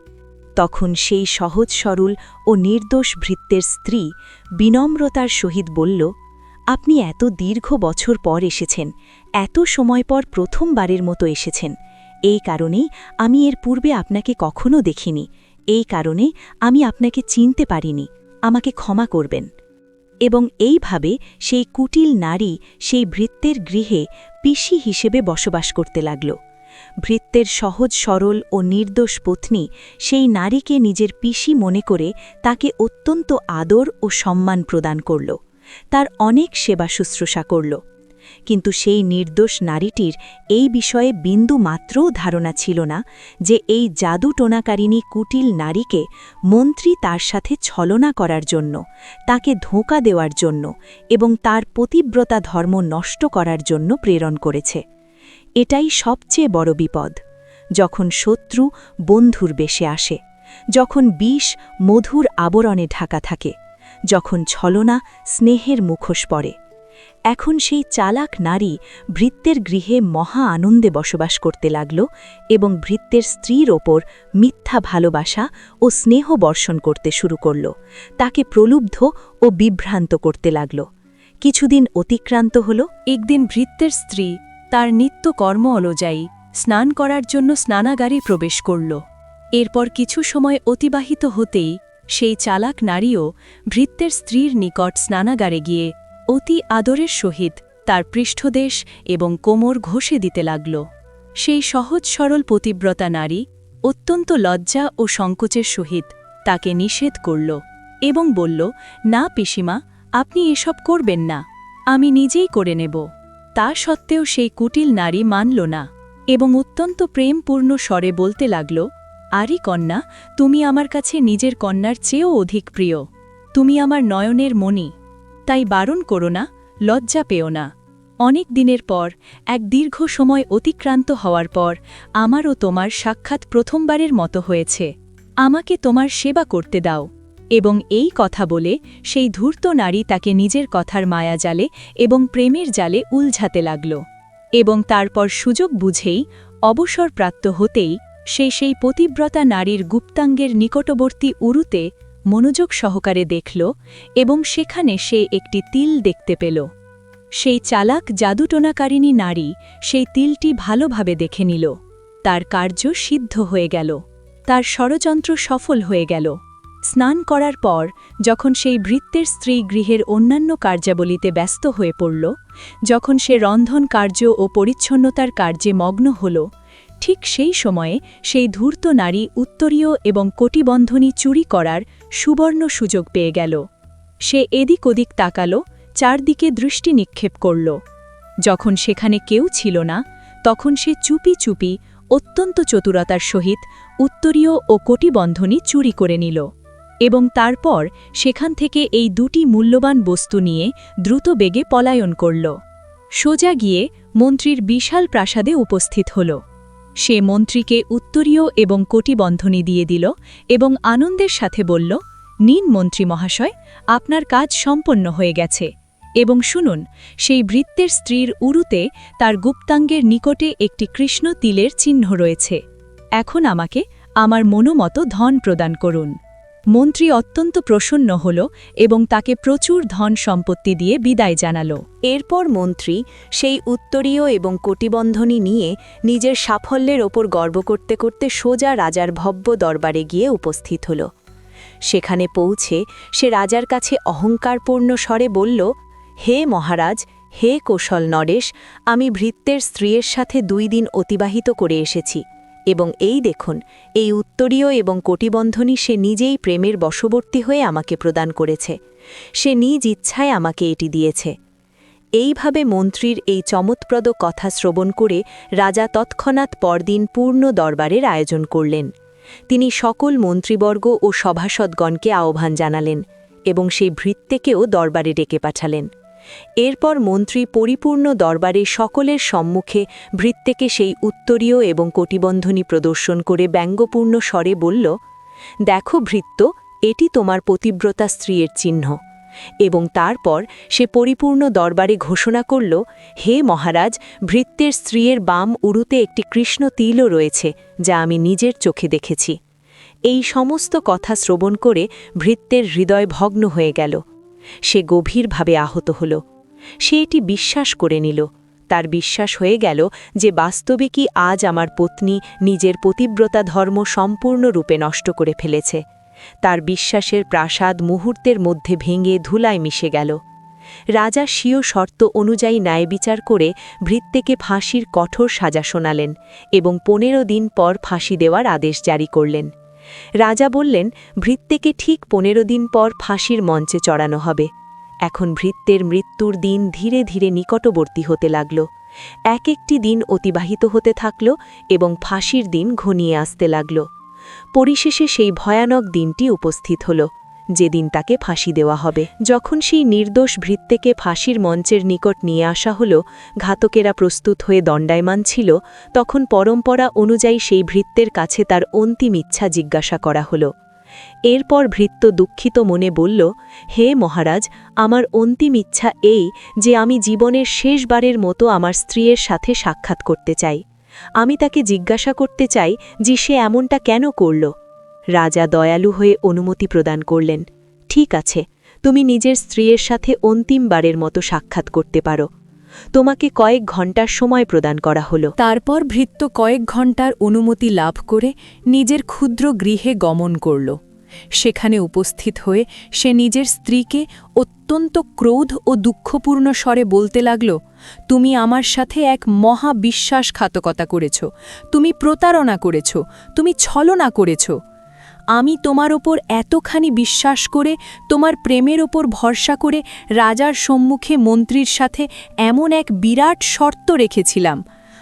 তখন সেই সহজ সরল ও নির্দোষ ভৃত্যের স্ত্রী বিনম্রতার সহিত বলল, আপনি এত দীর্ঘ বছর পর এসেছেন, এত সময় পর প্রথমবারের মতো এসেছেন। এই কারণেই আমি এর পূর্বে আপনাকে কখনো দেখিনি। এই কারণে আমি আপনাকে চিনতে পারিনি। আমাকে ক্ষমা করবেন। এবং এইভাবে সেই কুটিল নারী সেই ভৃত্যের গৃহে পিসি হিসেবে বসবাস করতে লাগল। ভৃত্যের সহজ সরল ও নির্দোষ পত্নী সেই নারীকে নিজের পিসি মনে করে তাকে অত্যন্ত আদর ও সম্মান প্রদান করল, তার অনেক সেবা শুশ্রূষা করল। কিন্তু সেই নির্দোষ নারীটির এই বিষয়ে বিন্দু মাত্রও ধারণা ছিল না যে এই জাদুটোনাকারিণী কুটিল নারীকে মন্ত্রী তার সাথে ছলনা করার জন্য, তাকে ধোঁকা দেওয়ার জন্য এবং তার পতিব্রতা ধর্ম নষ্ট করার জন্য প্রেরণ করেছে। এটাই সবচেয়ে বড় বিপদ, যখন শত্রু বন্ধুর বেশে আসে, যখন বিষ মধুর আবরণে ঢাকা থাকে, যখন ছলনা স্নেহের মুখোশ পড়ে। এখন সেই চালাক নারী ভৃত্যের গৃহে মহা আনন্দে বসবাস করতে লাগল এবং ভৃত্যের স্ত্রীর ওপর মিথ্যা ভালোবাসা ও স্নেহ বর্ষণ করতে শুরু করল, তাকে প্রলুব্ধ ও বিভ্রান্ত করতে লাগল। কিছুদিন অতিক্রান্ত হল। একদিন ভৃত্যের স্ত্রী তার নিত্য কর্ম অনুযায়ী স্নান করার জন্য স্নানাগারে প্রবেশ করল। এরপর কিছু সময় অতিবাহিত হতেই সেই চালাক নারীও ভৃত্যের স্ত্রীর নিকট স্নানাগারে গিয়ে অতি আদরের সহিত তার পৃষ্ঠদেশ এবং কোমর ঘষে দিতে লাগল। সেই সহজ সরল পতিব্রতা নারী অত্যন্ত লজ্জা ও সংকোচের সহিত তাকে নিষেধ করল এবং বলল, না পিসিমা, আপনি এসব করবেন না, আমি নিজেই করে নেব। তা সত্ত্বেও সেই কুটিল নারী মানল না এবং অত্যন্ত প্রেমপূর্ণ স্বরে বলতে লাগল, আরি কন্যা, তুমি আমার কাছে নিজের কন্যার চেয়েও অধিক প্রিয়। তুমি আমার নয়নের মণি, তাই বারণ করো না, লজ্জা পেও না। অনেক দিনের পর, এক দীর্ঘ সময় অতিক্রান্ত হওয়ার পর আমারও তোমার সাক্ষাৎ প্রথমবারের মতো হয়েছে। আমাকে তোমার সেবা করতে দাও। এবং এই কথা বলে সেই ধূর্ত নারী তাকে নিজের কথার মায়াজালে এবং প্রেমের জালে উলঝাতে লাগল। এবং তারপর সুযোগ বুঝেই, অবসরপ্রাপ্ত হতেই, সেই পতিব্রতা নারীর গুপ্তাঙ্গের নিকটবর্তী উরুতে মনোযোগ সহকারে দেখল এবং সেখানে সে একটি তিল দেখতে পেল। সেই চালাক জাদুটোনাকারিণী নারী সেই তিলটি ভালোভাবে দেখে নিল। তার কার্য সিদ্ধ হয়ে গেল, তার ষড়যন্ত্র সফল হয়ে গেল। স্নান করার পর যখন সেই ভৃত্যের স্ত্রী গৃহের অন্যান্য কার্যাবলীতে ব্যস্ত হয়ে পড়ল, যখন সে রন্ধন কার্য ও পরিচ্ছন্নতার কার্যে মগ্ন হল, ঠিক সেই সময়ে সেই ধূর্ত নারী উত্তরীয় এবং কটিবন্ধনী চুরি করার সুবর্ণ সুযোগ পেয়ে গেল। সে এদিক ওদিক তাকাল, চারদিকে দৃষ্টি নিক্ষেপ করল। যখন সেখানে কেউ ছিল না, তখন সে চুপি চুপি অত্যন্ত চতুরতার সহিত উত্তরীয় ও কটিবন্ধনী চুরি করে নিল এবং তারপর সেখান থেকে এই দুটি মূল্যবান বস্তু নিয়ে দ্রুত বেগে পলায়ন করল। সোজা গিয়ে মন্ত্রীর বিশাল প্রাসাদে উপস্থিত হল। সে মন্ত্রীকে উত্তরীয় এবং কটিবন্ধনী দিয়ে দিল এবং আনন্দের সাথে বলল, নিন মন্ত্রী মহাশয়, আপনার কাজ সম্পন্ন হয়ে গেছে। এবং শুনুন, সেই ভৃত্যের স্ত্রীর উরুতে তার গুপ্তাঙ্গের নিকটে একটি কৃষ্ণ তিলের চিহ্ন রয়েছে। এখন আমাকে আমার মনোমতো ধন প্রদান করুন। মন্ত্রী অত্যন্ত প্রসন্ন হল এবং তাকে প্রচুর ধন সম্পত্তি দিয়ে বিদায় জানাল। এরপর মন্ত্রী সেই উত্তরীয় এবং কটিবন্ধনী নিয়ে নিজের সাফল্যের ওপর গর্ব করতে করতে সোজা রাজার ভব্য দরবারে গিয়ে উপস্থিত হল। সেখানে পৌঁছে সে রাজার কাছে অহংকারপূর্ণ স্বরে বলল, হে মহারাজ, হে কৌশল নরেশ, আমি ভৃত্যের স্ত্রীর সাথে 2 দিন অতিবাহিত করে এসেছি এবং এই দেখুন, এই উত্তরীয় এবং কটিবন্ধনী সে নিজেই প্রেমের বশবর্তী হয়ে আমাকে প্রদান করেছে। সে নিজ ইচ্ছায় আমাকে এটি দিয়েছে। এইভাবে মন্ত্রীর এই চমৎপ্রদ কথা শ্রবণ করে রাজা তৎক্ষণাৎ পরদিন পূর্ণ দরবারের আয়োজন করলেন। তিনি সকল মন্ত্রীবর্গ ও সভাসদগণকে আহ্বান জানালেন এবং সেই ভৃত্যকেও দরবারে ডেকে পাঠালেন। এরপর মন্ত্রী পরিপূর্ণ দরবারে সকলের সম্মুখে ভৃত্যকে সেই উত্তরীয় এবং কটিবন্ধনী প্রদর্শন করে ব্যঙ্গপূর্ণ স্বরে বলল, দেখো ভৃত্য, এটি তোমার পতিব্রতা স্ত্রীর চিহ্ন। এবং তারপর সে পরিপূর্ণ দরবারে ঘোষণা করল, হে মহারাজ, ভৃত্যের স্ত্রীর বাম উরুতে একটি কৃষ্ণ তিলও রয়েছে, যা আমি নিজের চোখে দেখেছি। এই সমস্ত কথা শ্রবণ করে ভৃত্যের হৃদয় ভগ্ন হয়ে গেল। সে গভীরভাবে আহত হল। সে এটি বিশ্বাস করে নিল। তার বিশ্বাস হয়ে গেল যে বাস্তবিকই আজ আমার পত্নী নিজের পতিব্রতা ধর্ম সম্পূর্ণরূপে নষ্ট করে ফেলেছে। তার বিশ্বাসের প্রাসাদ মুহূর্তের মধ্যে ভেঙে ধুলায় মিশে গেল। রাজা স্বীয় শর্ত অনুযায়ী ন্যায়বিচার করে ভৃত্যকে ফাঁসির কঠোর সাজা শোনালেন এবং 15 দিন পর ফাঁসি দেওয়ার আদেশ জারি করলেন। রাজা বললেন, ভৃত্যকে ঠিক 15 দিন পর ফাঁসির মঞ্চে চড়ানো হবে। এখন ভৃত্যের মৃত্যুর দিন ধীরে ধীরে নিকটবর্তী হতে লাগল। এক একটি দিন অতিবাহিত হতে থাকল এবং ফাঁসির দিন ঘনিয়ে আসতে লাগল। পরিশেষে সেই ভয়ানক দিনটি উপস্থিত হল, যেদিন তাকে ফাঁসি দেওয়া হবে। যখন সেই নির্দোষ ভৃত্যকে ফাঁসির মঞ্চের নিকট নিয়ে আসা হল, ঘাতকেরা প্রস্তুত হয়ে দণ্ডায়মান ছিল, তখন পরম্পরা অনুযায়ী সেই ভৃত্যের কাছে তার অন্তিম ইচ্ছা জিজ্ঞাসা করা হল। এরপর ভৃত্য দুঃখিত মনে বলল, হে মহারাজ, আমার অন্তিম ইচ্ছা এই যে আমি জীবনের শেষবারের মতো আমার স্ত্রীর সাথে সাক্ষাৎ করতে চাই। আমি তাকে জিজ্ঞাসা করতে চাই যে সে এমনটা কেন করল। রাজা দয়ালু হয়ে অনুমতি প্রদান করলেন, ঠিক আছে, তুমি নিজের স্ত্রীর সাথে অন্তিমবারের মতো সাক্ষাৎ করতে পারো। তোমাকে কয়েক ঘণ্টার সময় প্রদান করা হলো। তারপর ভৃত্য কয়েক ঘণ্টার অনুমতি লাভ করে নিজের ক্ষুদ্র গৃহে গমন করল। সেখানে উপস্থিত হয়ে সে নিজের স্ত্রীকে অত্যন্ত ক্রোধ ও দুঃখপূর্ণ স্বরে বলতে লাগল, তুমি আমার সাথে এক মহা বিশ্বাসঘাতকতা করেছ, তুমি প্রতারণা করেছ, তুমি ছলনা করেছ। আমি তোমার ওপর এতখানি বিশ্বাস করে, তোমার প্রেমের ওপর ভরসা করে রাজার সম্মুখে মন্ত্রীর সাথে এমন এক বিরাট শর্ত রেখেছিলাম।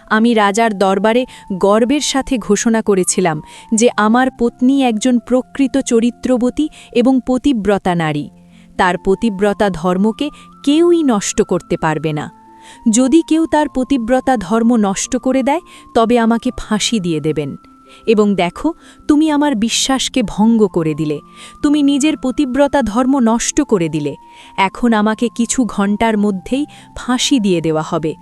আমি রাজার দরবারে গর্বের সাথে ঘোষণা করেছিলাম যে আমার পত্নী একজন প্রকৃত চরিত্রবতী এবং পতিব্রতা নারী। তার পতিব্রতা ধর্মকে কেউই নষ্ট করতে পারবে না। যদি কেউ তার পতিব্রতা ধর্ম নষ্ট করে দেয়, তবে আমাকে ফাঁসি দিয়ে দেবেন। এবং দেখো, তুমি আমার বিশ্বাসকে ভঙ্গ করে দিলে, তুমি নিজের পতিব্রতা ধর্ম নষ্ট করে দিলে। এখন আমাকে কিছু ঘণ্টার মধ্যেই ফাঁসি দিয়ে দেওয়া হবে।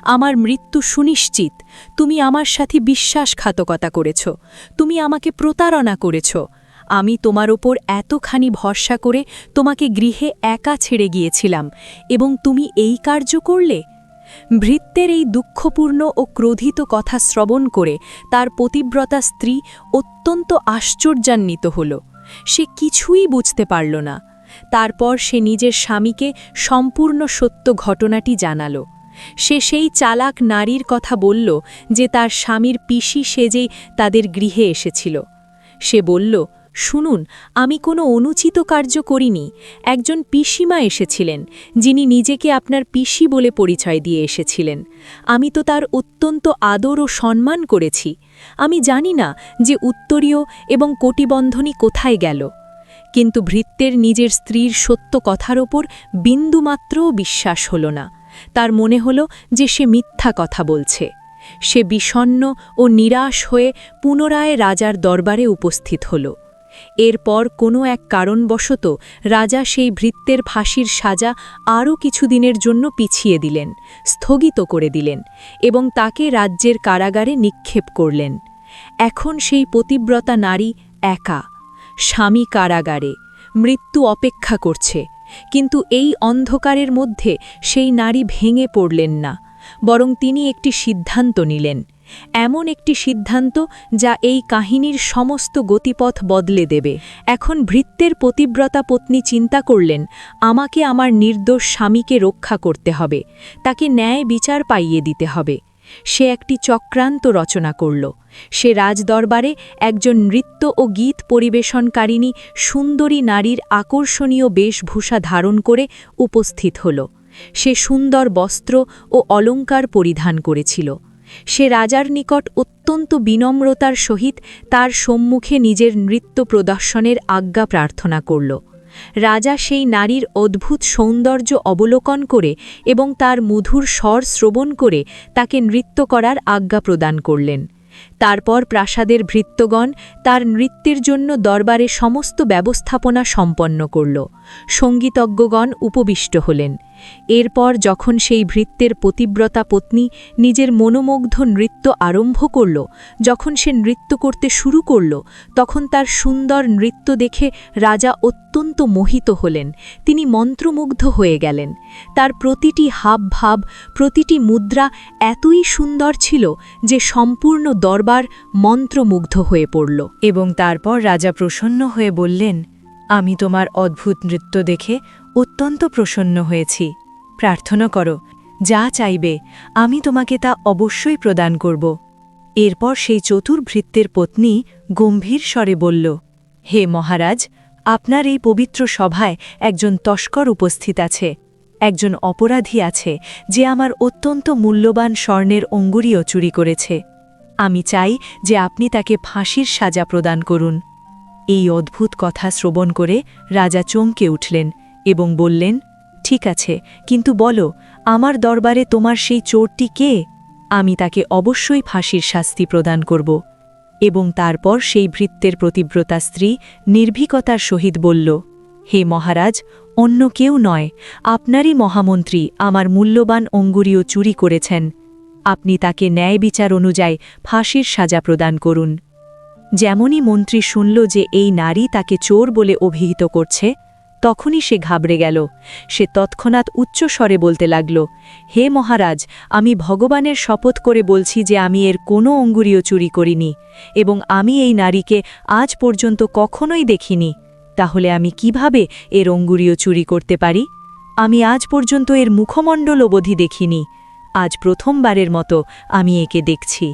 আমার মৃত্যু সুনিশ্চিত। তুমি আমার সাথে বিশ্বাসঘাতকতা করেছ, তুমি আমাকে প্রতারণা করেছ। আমি তোমার ওপর এতখানি ভরসা করে তোমাকে গৃহে একা ছেড়ে গিয়েছিলাম, এবং তুমি এই কার্য করলে। ভৃত্যের এই দুঃখপূর্ণ ও ক্রোধিত কথা শ্রবণ করে তার পতিব্রতা স্ত্রী অত্যন্ত আশ্চর্যান্বিত হল। সে কিছুই বুঝতে পারল না। তারপর সে নিজের স্বামীকে সম্পূর্ণ সত্য ঘটনাটি জানাল। সে সেই চালাক নারীর কথা বলল যে তার স্বামীর পিসি সেজেই তাদের গৃহে এসেছিল। সে বলল, শুনুন, আমি কোনো অনুচিত কার্য করিনি। একজন পিসিমা এসেছিলেন, যিনি নিজেকে আপনার পিসি বলে পরিচয় দিয়ে এসেছিলেন। আমি তো তার অত্যন্ত আদর ও সম্মান করেছি। আমি জানি না যে উত্তরীয় এবং কটিবন্ধনী কোথায় গেল। কিন্তু ভৃত্যের নিজের স্ত্রীর সত্য কথার ওপর বিন্দুমাত্রও বিশ্বাস হল না। তার মনে হল যে সে মিথ্যা কথা বলছে। সে বিষণ্ণ ও নিরাশ হয়ে পুনরায় রাজার দরবারে উপস্থিত হল। এরপর কোনো এক কারণবশত রাজা সেই ভৃত্যের ফাঁসির সাজা আরও কিছুদিনের জন্য পিছিয়ে দিলেন, স্থগিত করে দিলেন, এবং তাকে রাজ্যের কারাগারে নিক্ষেপ করলেন। এখন সেই পতিব্রতা নারী একা, স্বামী কারাগারে, মৃত্যু অপেক্ষা করছে। কিন্তু এই অন্ধকারের মধ্যে সেই নারী ভেঙে পড়লেন না, বরং তিনি একটি সিদ্ধান্ত নিলেন। এমন একটি সিদ্ধান্ত যা এই কাহিনীর সমস্ত গতিপথ বদলে দেবে। এখন ভৃত্যের পতিব্রতা পত্নী চিন্তা করলেন, আমাকে আমার নির্দোষ স্বামীকে রক্ষা করতে হবে, তাকে ন্যায় বিচার পাইয়ে দিতে হবে। সে একটি চক্রান্ত রচনা করল। সে রাজদরবারে একজন নৃত্য ও গীত পরিবেশনকারিণী সুন্দরী নারীর আকর্ষণীয় বেশভূষা ধারণ করে উপস্থিত হল। সে সুন্দর বস্ত্র ও অলঙ্কার পরিধান করেছিল। সে রাজার নিকট অত্যন্ত বিনম্রতার সহিত তার সম্মুখে নিজের নৃত্য প্রদর্শনের আজ্ঞা প্রার্থনা করল। রাজা সেই নারীর অদ্ভুত সৌন্দর্য অবলোকন করে এবং তার মধুর স্বর শ্রবণ করে তাকে নৃত্য করার আজ্ঞা প্রদান করলেন। তারপর প্রাসাদের ভৃত্যগণ তার নৃত্যের জন্য দরবারে সমস্ত ব্যবস্থাপনা সম্পন্ন করল। সঙ্গীতজ্ঞগণ উপবিষ্ট হলেন। এরপর যখন সেই ভৃত্যের পতিব্রতা পত্নী নিজের মনোমুগ্ধ নৃত্য আরম্ভ করল, যখন সে নৃত্য করতে শুরু করল, তখন তার সুন্দর নৃত্য দেখে রাজা অত্যন্ত মোহিত হলেন। তিনি মন্ত্রমুগ্ধ হয়ে গেলেন। তার প্রতিটি হাবভাব, প্রতিটি মুদ্রা এতই সুন্দর ছিল যে সম্পূর্ণ দরবার মন্ত্রমুগ্ধ হয়ে পড়ল। এবং তারপর রাজা প্রসন্ন হয়ে বললেন, আমি তোমার অদ্ভুত নৃত্য দেখে অত্যন্ত প্রসন্ন হয়েছি। প্রার্থনা করো, যা চাইবে আমি তোমাকে তা অবশ্যই প্রদান করব। এরপর সেই চতুর ভৃত্যের পত্নী গম্ভীর স্বরে বলল, হে মহারাজ, আপনার এই পবিত্র সভায় একজন তস্কর উপস্থিত আছে, একজন অপরাধী আছে যে আমার অত্যন্ত মূল্যবান স্বর্ণের অঙ্গুরীও চুরি করেছে। আমি চাই যে আপনি তাকে ফাঁসির সাজা প্রদান করুন। এই অদ্ভুত কথা শ্রবণ করে রাজা চমকে উঠলেন এবং বললেন, ঠিক আছে, কিন্তু বলো, আমার দরবারে তোমার সেই চোরটি কে? আমি তাকে অবশ্যই ফাঁসির শাস্তি প্রদান করব। এবং তারপর সেই ভৃত্যের প্রতিব্রতা স্ত্রী নির্ভীকতার সহিত বলল, হে মহারাজ, অন্য কেউ নয়, আপনারই মহামন্ত্রী আমার মূল্যবান অঙ্গুরীও চুরি করেছেন। আপনি তাকে ন্যায় বিচার অনুযায়ী ফাঁসির সাজা প্রদান করুন। যেমনই মন্ত্রী শুনল যে এই নারী তাকে চোর বলে অভিহিত করছে, তখনই সে ঘাবড়ে গেল। সে তৎক্ষণাৎ উচ্চস্বরে বলতে লাগল, হে মহারাজ, আমি ভগবানের শপথ করে বলছি যে আমি এর কোনো অঙ্গুরীও চুরি করিনি, এবং আমি এই নারীকে আজ পর্যন্ত কখনোই দেখিনি। তাহলে আমি কিভাবে এর অঙ্গুরীও চুরি করতে পারি? আমি আজ পর্যন্ত এর মুখমণ্ডল অবধি দেখিনি। আজ প্রথমবারের মতো আমি একে দেখছি।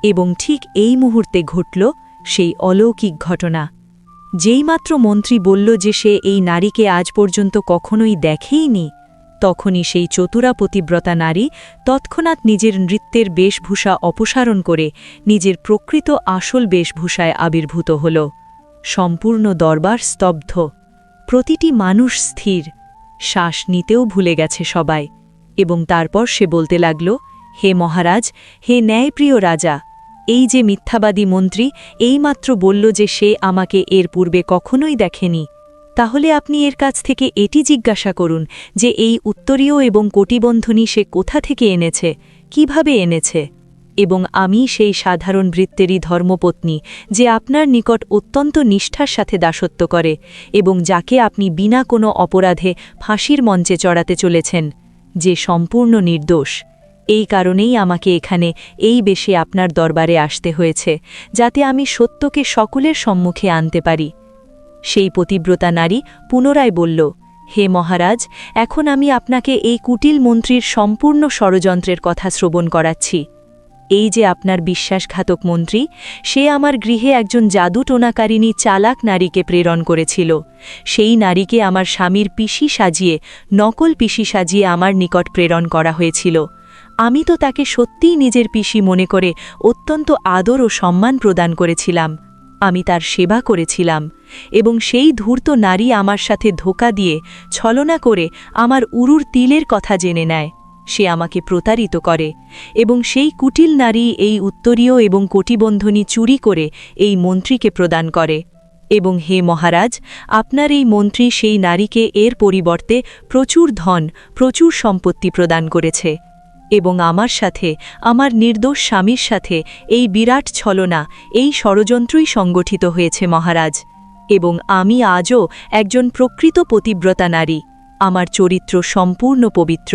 এবং ঠিক এই মুহূর্তে ঘটল সেই অলৌকিক ঘটনা। যেইমাত্র মন্ত্রী বলল যে সে এই নারীকে আজ পর্যন্ত কখনোই দেখেইনি, তখনই সেই চতুরা পতিব্রতা নারী তৎক্ষণাৎ নিজের নৃত্যের বেশভূষা অপসারণ করে নিজের প্রকৃত আসল বেশভূষায় আবির্ভূত হল। সম্পূর্ণ দরবার স্তব্ধ, প্রতিটি মানুষ স্থির, শ্বাস নিতেও ভুলে গেছে সবাই। এবং তারপর সে বলতে লাগল, হে মহারাজ, হে ন্যায়প্রিয় রাজা, এই যে মিথ্যাবাদী মন্ত্রী এইমাত্র বলল যে সে আমাকে এর পূর্বে কখনোই দেখেনি, তাহলে আপনি এর কাছ থেকে এটি জিজ্ঞাসা করুন যে এই উত্তরীয় এবং কোটিবন্ধনী সে কোথা থেকে এনেছে, কিভাবে এনেছে। এবং আমি সেই সাধারণ ভৃত্যেরই ধর্মপত্নী যে আপনার নিকট অত্যন্ত নিষ্ঠার সাথে দাসত্ব করে এবং যাকে আপনি বিনা কোনো অপরাধে ফাঁসির মঞ্চে চড়াতে চলেছেন, যে সম্পূর্ণ নির্দোষ। এই কারণেই আমাকে এখানে এই বেশে আপনার দরবারে আসতে হয়েছে, যাতে আমি সত্যকে সকলের সম্মুখে আনতে পারি। সেই পতিব্রতা নারী পুনরায় বলল, হে মহারাজ, এখন আমি আপনাকে এই কুটিল মন্ত্রীর সম্পূর্ণ ষড়যন্ত্রের কথা শ্রবণ করাচ্ছি। এই যে আপনার বিশ্বাসঘাতক মন্ত্রী, সে আমার গৃহে একজন জাদুটোনাকারিণী চালাক নারীকে প্রেরণ করেছিল। সেই নারীকে আমার স্বামীর পিসি সাজিয়ে, নকল পিসি সাজিয়ে আমার নিকট প্রেরণ করা হয়েছিল। আমি তো তাকে সত্যিই নিজের পিসি মনে করে অত্যন্ত আদর ও সম্মান প্রদান করেছিলাম। আমি তার সেবা করেছিলাম এবং সেই ধূর্ত নারী আমার সাথে ধোঁকা দিয়ে, ছলনা করে আমার উরুর তিলের কথা জেনে নেয়। সে আমাকে প্রতারিত করে এবং সেই কুটিল নারী এই উত্তরীয় এবং কোটিবন্ধনী চুরি করে এই মন্ত্রীকে প্রদান করে। এবং হে মহারাজ, আপনার এই মন্ত্রী সেই নারীকে এর পরিবর্তে প্রচুর ধন, প্রচুর সম্পত্তি প্রদান করেছে। এবং আমার সাথে, আমার নির্দোষ স্বামীর সাথে এই বিরাট ছলনা, এই ষড়যন্ত্রই সংগঠিত হয়েছে মহারাজ। এবং আমি আজও একজন প্রকৃত পতিব্রতা নারী, আমার চরিত্র সম্পূর্ণ পবিত্র।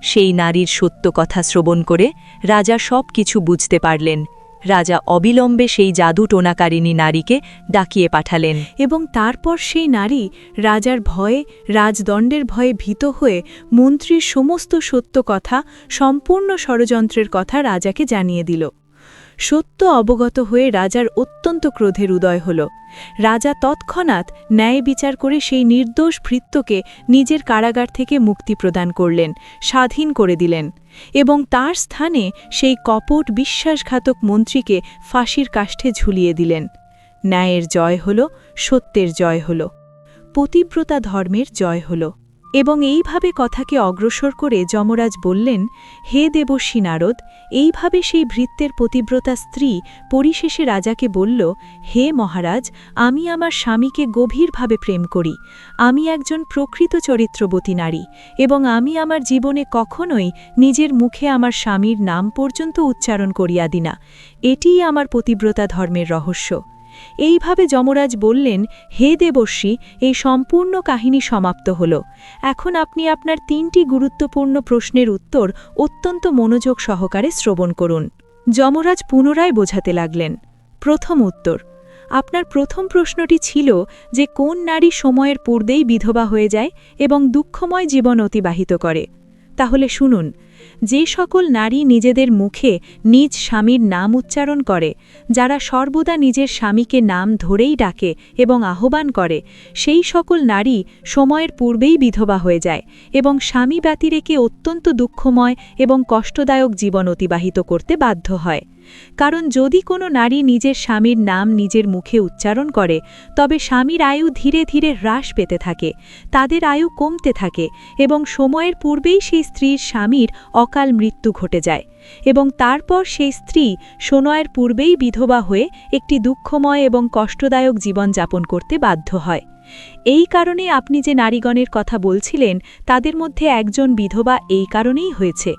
সেই নারীর সত্য কথা শ্রবণ করে রাজা সব কিছু বুঝতে পারলেন। রাজা অবিলম্বে সেই জাদুটোনাকারিণী নারীকে ডাকিয়ে পাঠালেন। এবং তারপর সেই নারী রাজার ভয়ে, রাজদণ্ডের ভয়ে ভীত হয়ে মন্ত্রীর সমস্ত সত্য কথা, সম্পূর্ণ ষড়যন্ত্রের কথা রাজাকে জানিয়ে দিল। সত্য অবগত হয়ে রাজার অত্যন্ত ক্রোধের উদয় হল। রাজা তৎক্ষণাৎ ন্যায় বিচার করে সেই নির্দোষ ভৃত্যকে নিজের কারাগার থেকে মুক্তি প্রদান করলেন, স্বাধীন করে দিলেন এবং তার স্থানে সেই কপট বিশ্বাসঘাতক মন্ত্রীকে ফাঁসির কাষ্ঠে ঝুলিয়ে দিলেন। ন্যায়ের জয় হল, সত্যের জয় হল, পতিব্রতা ধর্মের জয় হল। এবং এইভাবে কথাকে অগ্রসর করে যমরাজ বললেন, হে দেবর্ষি নারদ, এইভাবে সেই ভৃত্যের পতিব্রতা স্ত্রী পরিশেষে রাজাকে বলল, হে মহারাজ, আমি আমার স্বামীকে গভীরভাবে প্রেম করি। আমি একজন প্রকৃত চরিত্রবতী নারী এবং আমি আমার জীবনে কখনোই নিজের মুখে আমার স্বামীর নাম পর্যন্ত উচ্চারণ করিয়া দিই না। এটিই আমার পতিব্রতা ধর্মের রহস্য। এইভাবে যমরাজ বললেন, হে দেবর্ষি, এই সম্পূর্ণ কাহিনী সমাপ্ত হল। এখন আপনি আপনার 3টি গুরুত্বপূর্ণ প্রশ্নের উত্তর অত্যন্ত মনোযোগ সহকারে শ্রবণ করুন। যমরাজ পুনরায় বোঝাতে লাগলেন। প্রথম উত্তর, আপনার প্রথম প্রশ্নটি ছিল যে কোন নারী সময়ের পূর্বেই বিধবা হয়ে যায় এবং দুঃখময় জীবন অতিবাহিত করে। তাহলে শুনুন, যে সকল নারী নিজেদের মুখে নিজ স্বামীর নাম উচ্চারণ করে, যারা সর্বদা নিজের স্বামীকে নাম ধরেই ডাকে এবং আহ্বান করে, সেই সকল নারী সময়ের পূর্বেই বিধবা হয়ে যায় এবং স্বামী ব্যতি রেখে অত্যন্ত দুঃখময় এবং কষ্টদায়ক জীবন অতিবাহিত করতে বাধ্য হয়। কারণ যদি কোনো নারী নিজের স্বামীর নাম নিজের মুখে উচ্চারণ করে, তবে স্বামীর আয়ু ধীরে ধীরে হ্রাস পেতে থাকে, তাদের আয়ু কমতে থাকে এবং সময়ের পূর্বেই সেই স্ত্রীর স্বামীর অকাল মৃত্যু ঘটে যায় এবং তারপর সেই স্ত্রী সময়ের পূর্বেই বিধবা হয়ে একটি দুঃখময় এবং কষ্টদায়ক জীবন যাপন করতে বাধ্য হয়। এই কারণে আপনি যে নারীগণের কথা বলছিলেন, তাদের মধ্যে একজন বিধবা এই কারণেই হয়েছে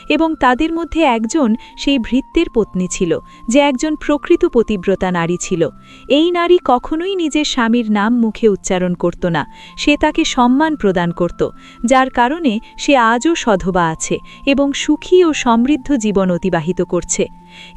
এবং তাদের মধ্যে একজন সেই ভৃত্যের পত্নী ছিল, যে একজন প্রকৃত পতিব্রতা নারী ছিল। এই নারী কখনোই নিজের স্বামীর নাম মুখে উচ্চারণ করত না, সে তাকে সম্মান প্রদান করত, যার কারণে সে আজও সধবা আছে এবং সুখী ও সমৃদ্ধ জীবন অতিবাহিত করছে।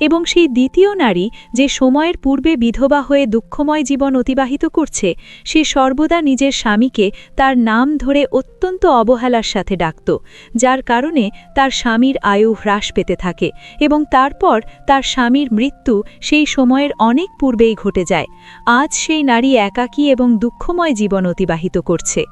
এবং সেই দ্বিতীয় নারী যে সময়ের পূর্বে বিধবা হয়ে দুঃখময় জীবন অতিবাহিত করছে, সে সর্বদা নিজের স্বামীকে তার নাম ধরে অত্যন্ত অবহেলার সাথে ডাকত, যার কারণে তার স্বামীর আয়ু হ্রাস পেতে থাকে এবং তারপর তার স্বামীর মৃত্যু সেই সময়ের অনেক পূর্বেই ঘটে যায়। আজ সেই নারী একাকী এবং দুঃখময় জীবন অতিবাহিত করছে।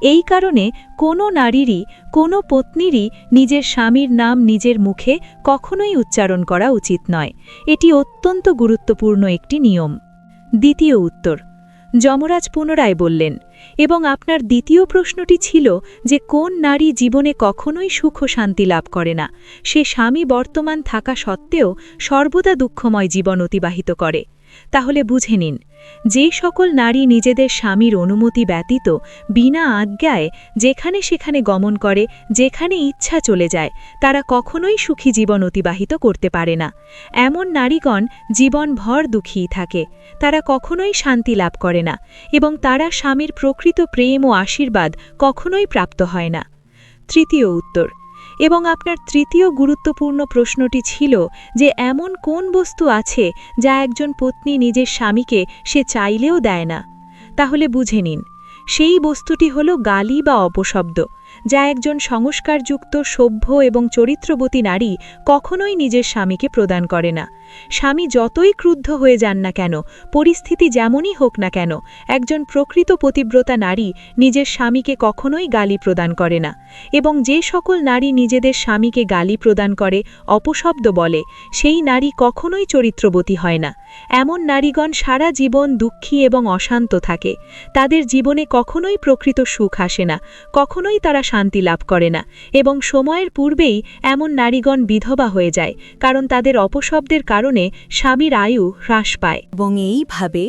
এই কারণে কোনো নারীরই, কোনো পত্নীরই নিজের স্বামীর নাম নিজের মুখে কখনোই উচ্চারণ করা উচিত নয়। এটি অত্যন্ত গুরুত্বপূর্ণ একটি নিয়ম। দ্বিতীয় উত্তর। যমরাজ পুনরায় বললেন, এবং আপনার দ্বিতীয় প্রশ্নটি ছিল যে কোন নারী জীবনে কখনোই সুখ ও শান্তি লাভ করে না, সে স্বামী বর্তমান থাকা সত্ত্বেও সর্বদা দুঃখময় জীবন অতিবাহিত করে। তাহলে বুঝে নিন, যে সকল নারী নিজেদের স্বামীর অনুমতি ব্যতীত বিনা আজ্ঞায় যেখানে সেখানে গমন করে, যেখানে ইচ্ছা চলে যায়, তারা কখনোই সুখী জীবন অতিবাহিত করতে পারে না। এমন নারীগণ জীবনভর দুঃখীই থাকে, তারা কখনোই শান্তি লাভ করে না এবং তারা স্বামীর প্রকৃত প্রেম ও আশীর্বাদ কখনোই প্রাপ্ত হয় না। তৃতীয় উত্তর। এবং আপনার তৃতীয় গুরুত্বপূর্ণ প্রশ্নটি ছিল যে এমন কোন বস্তু আছে যা একজন পত্নী নিজের স্বামীকে সে চাইলেও দেয় না। তাহলে বুঝে নিন, সেই বস্তুটি হল গালি বা অপশব্দ, যা একজন সংস্কারযুক্ত, সভ্য এবং চরিত্রবতী নারী কখনোই নিজের স্বামীকে প্রদান করে না। স্বামী যতই ক্রুদ্ধ হয়ে যান না কেন, পরিস্থিতি যেমনই হোক না কেন, একজন প্রকৃত পতিব্রতা নারী নিজের স্বামীকে কখনোই গালি প্রদান করে না। এবং যে সকল নারী নিজেদের স্বামীকে গালি প্রদান করে, অপশব্দ বলে, সেই নারী কখনোই চরিত্রবতী হয় না। এমন নারীগণ সারা জীবন দুঃখী এবং অশান্ত থাকে। তাদের জীবনে কখনোই প্রকৃত সুখ আসে না, কখনোই তারা শান্তি লাভ করে না এবং সময়ের পূর্বেই এমন নারীগণ বিধবা হয়ে যায়, কারণ তাদের অপশব্দের কারণে স্বামীর আয়ু হ্রাস পায়। এবং এইভাবে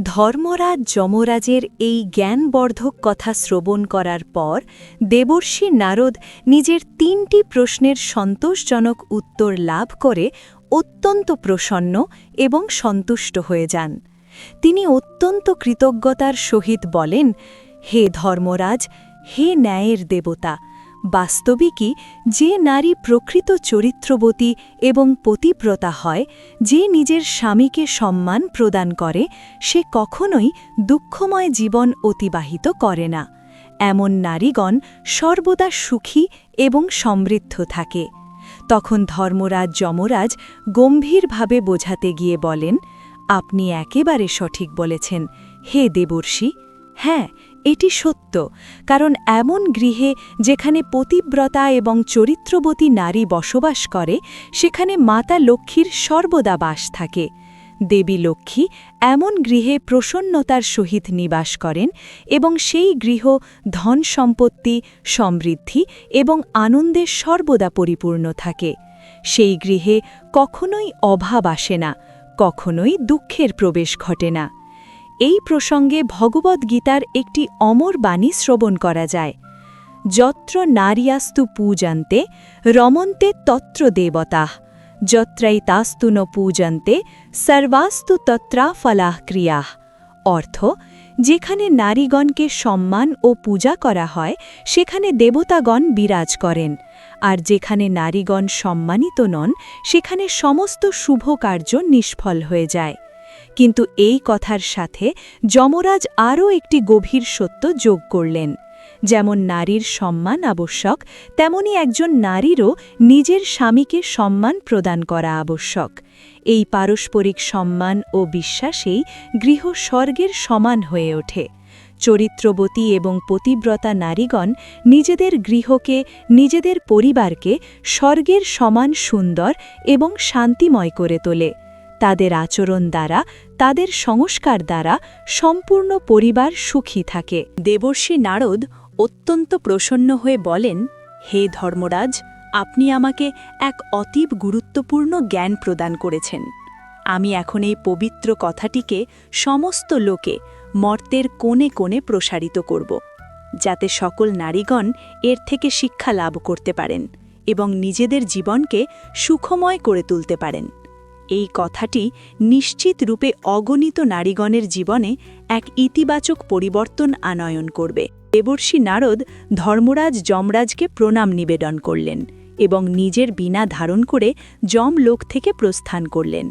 ধর্মরাজ যমরাজের এই জ্ঞানবর্ধক কথা শ্রবণ করার পর দেবর্ষি নারদ নিজের ৩টি প্রশ্নের সন্তোষজনক উত্তর লাভ করে অত্যন্ত প্রসন্ন এবং সন্তুষ্ট হয়ে যান। তিনি অত্যন্ত কৃতজ্ঞতার সহিত বলেন, হে ধর্মরাজ, হে ন্যায়ের দেবতা, বাস্তবিকই যে নারী প্রকৃত চরিত্রবতী এবং পতিব্রতা হয়, যে নিজের স্বামীকে সম্মান প্রদান করে, সে কখনোই দুঃখময় জীবন অতিবাহিত করে না। এমন নারীগণ সর্বদা সুখী এবং সমৃদ্ধ থাকে। তখন ধর্মরাজ যমরাজ গম্ভীরভাবে বোঝাতে গিয়ে বলেন, আপনি একেবারে সঠিক বলেছেন হে দেবর্ষি। হ্যাঁ, এটি সত্য, কারণ এমন গৃহে যেখানে পতিব্রতা এবং চরিত্রবতী নারী বসবাস করে, সেখানে মাতা লক্ষ্মীর সর্বদা বাস থাকে। দেবী লক্ষ্মী এমন গৃহে প্রসন্নতার সহিত নিবাস করেন এবং সেই গৃহ ধন সম্পত্তি, সমৃদ্ধি এবং আনন্দে সর্বদা পরিপূর্ণ থাকে। সেই গৃহে কখনোই অভাব আসে না, কখনোই দুঃখের প্রবেশ ঘটে না। এই প্রসঙ্গে ভগবদ্গীতার একটি অমর বাণী শ্রবণ করা যায়, যত্র নারীয়াস্তু পূজন্তে রমন্তে তত্র দেবতাঃ, যত্রৈতাস্তু ন পূজন্তে সর্বাস্তু তত্রা ফলাঃ ক্রিয়াঃ। অর্থ, যেখানে নারীগণকে সম্মান ও পূজা করা হয়, সেখানে দেবতাগণ বিরাজ করেন, আর যেখানে নারীগণ সম্মানিত নন, সেখানে সমস্ত শুভ কার্য নিষ্ফল হয়ে যায়। কিন্তু এই কথার সাথে যমরাজ আরও একটি গভীর সত্য যোগ করলেন, যেমন নারীর সম্মান আবশ্যক, তেমনি একজন নারীরও নিজের স্বামীকে সম্মান প্রদান করা আবশ্যক। এই পারস্পরিক সম্মান ও বিশ্বাসেই গৃহ স্বর্গের সমান হয়ে ওঠে। চরিত্রবতী এবং পতিব্রতা নারীগণ নিজেদের গৃহকে, নিজেদের পরিবারকে স্বর্গের সমান সুন্দর এবং শান্তিময় করে তোলে। তাদের আচরণ দ্বারা, তাদের সংস্কার দ্বারা সম্পূর্ণ পরিবার সুখী থাকে। দেবর্ষি নারদ অত্যন্ত প্রসন্ন হয়ে বলেন, হে ধর্মরাজ, আপনি আমাকে এক অতীব গুরুত্বপূর্ণ জ্ঞান প্রদান করেছেন। আমি এখন এই পবিত্র কথাটিকে সমস্ত লোকে, মর্তের কোণে কোণে প্রসারিত করব, যাতে সকল নারীগণ এর থেকে শিক্ষা লাভ করতে পারেন এবং নিজেদের জীবনকে সুখময় করে তুলতে পারেন। এই কথাটি নিশ্চিত রূপে অগণিত নারীগণের জীবনে এক ইতিবাচক পরিবর্তন আনয়ন করবে। দেবর্ষি নারদ ধর্মরাজ যমরাজকে প্রণাম নিবেদন করলেন এবং নিজের বীণা ধারণ করে যমলোক থেকে প্রস্থান করলেন।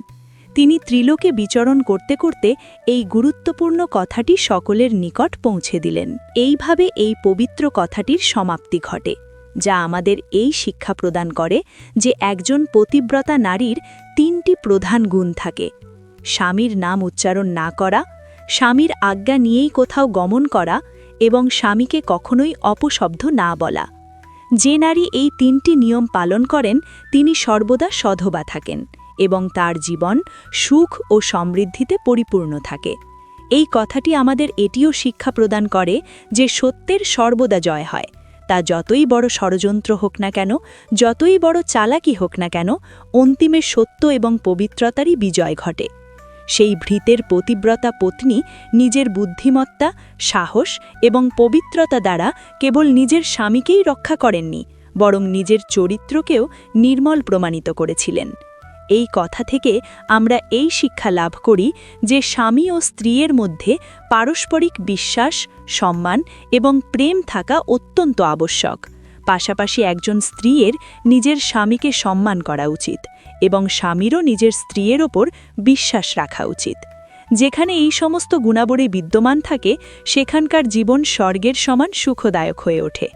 তিনি ত্রিলোকে বিচরণ করতে করতে এই গুরুত্বপূর্ণ কথাটি সকলের নিকট পৌঁছে দিলেন। এইভাবে এই পবিত্র কথাটির সমাপ্তি ঘটে, যা আমাদের এই শিক্ষা প্রদান করে যে একজন পতিব্রতা নারীর 3টি প্রধান গুণ থাকে: স্বামীর নাম উচ্চারণ না করা, স্বামীর আজ্ঞা নিয়েই কোথাও গমন করা এবং স্বামীকে কখনোই অপশব্দ না বলা। যে নারী এই 3টি নিয়ম পালন করেন তিনি সর্বদা সধবা থাকেন এবং তার জীবন সুখ ও সমৃদ্ধিতে পরিপূর্ণ থাকে। এই কথাটি আমাদের এটিও শিক্ষা প্রদান করে যে সত্যের সর্বদা জয় হয়। তা যতই বড় ষড়যন্ত্র হোক না কেন, যতই বড় চালাকি হোক না কেন, অন্তিমে সত্য এবং পবিত্রতারই বিজয় ঘটে। সেই ভৃতের পতিব্রতা পত্নী নিজের বুদ্ধিমত্তা, সাহস এবং পবিত্রতা দ্বারা কেবল নিজের স্বামীকেই রক্ষা করেননি, বরং নিজের চরিত্রকেও নির্মল প্রমাণিত করেছিলেন। এই কথা থেকে আমরা এই শিক্ষা লাভ করি যে স্বামী ও স্ত্রীর মধ্যে পারস্পরিক বিশ্বাস, সম্মান এবং প্রেম থাকা অত্যন্ত আবশ্যক। পাশাপাশি একজন স্ত্রীর নিজের স্বামীকে সম্মান করা উচিত এবং স্বামীরও নিজের স্ত্রীর ওপর বিশ্বাস রাখা উচিত। যেখানে এই সমস্ত গুণাবলী বিদ্যমান থাকে, সেখানকার জীবন স্বর্গের সমান সুখদায়ক হয়ে ওঠে।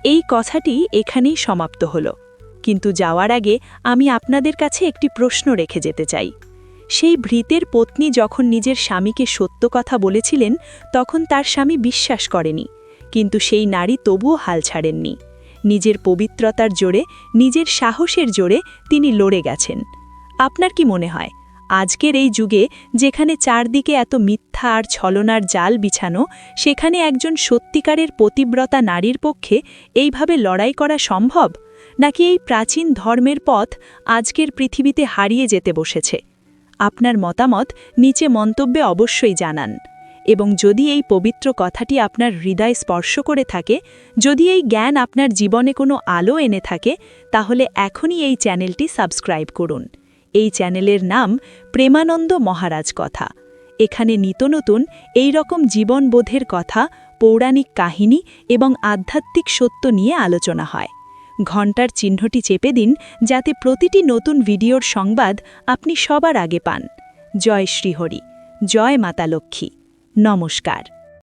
এই কথাটি এখানেই সমাপ্ত হল, কিন্তু যাওয়ার আগে আমি আপনাদের কাছে একটি প্রশ্ন রেখে যেতে চাই। সেই ভৃতের পত্নী যখন নিজের স্বামীকে সত্য কথা বলেছিলেন, তখন তার স্বামী বিশ্বাস করেনি, কিন্তু সেই নারী তবুও হাল ছাড়েননি। নিজের পবিত্রতার জোরে, নিজের সাহসের জোরে তিনি লড়ে গেছেন। আপনার কি মনে হয়, আজকের এই যুগে যেখানে চারদিকে এত মিথ্যা আর ছলনার জাল বিছানো, সেখানে একজন সত্যিকারের পতিব্রতা নারীর পক্ষে এইভাবে লড়াই করা সম্ভব, নাকি এই প্রাচীন ধর্মের পথ আজকের পৃথিবীতে হারিয়ে যেতে বসেছে? আপনার মতামত নিচে মন্তব্যে অবশ্যই জানান। এবং যদি এই পবিত্র কথাটি আপনার হৃদয় স্পর্শ করে থাকে, যদি এই জ্ঞান আপনার জীবনে কোনো আলো এনে থাকে, তাহলে এখনই এই চ্যানেলটি সাবস্ক্রাইব করুন। এই চ্যানেলের নাম প্রেমানন্দ মহারাজ কথা। এখানে নিত্য নতুন এই রকম জীবনবোধের কথা, পৌরাণিক কাহিনী এবং আধ্যাত্মিক সত্য নিয়ে আলোচনা হয়। ঘণ্টার চিহ্নটি চেপে দিন যাতে প্রতিটি নতুন ভিডিওর সংবাদ আপনি সবার আগে পান। জয় শ্রীহরি, জয় মাতা লক্ষ্মী। নমস্কার।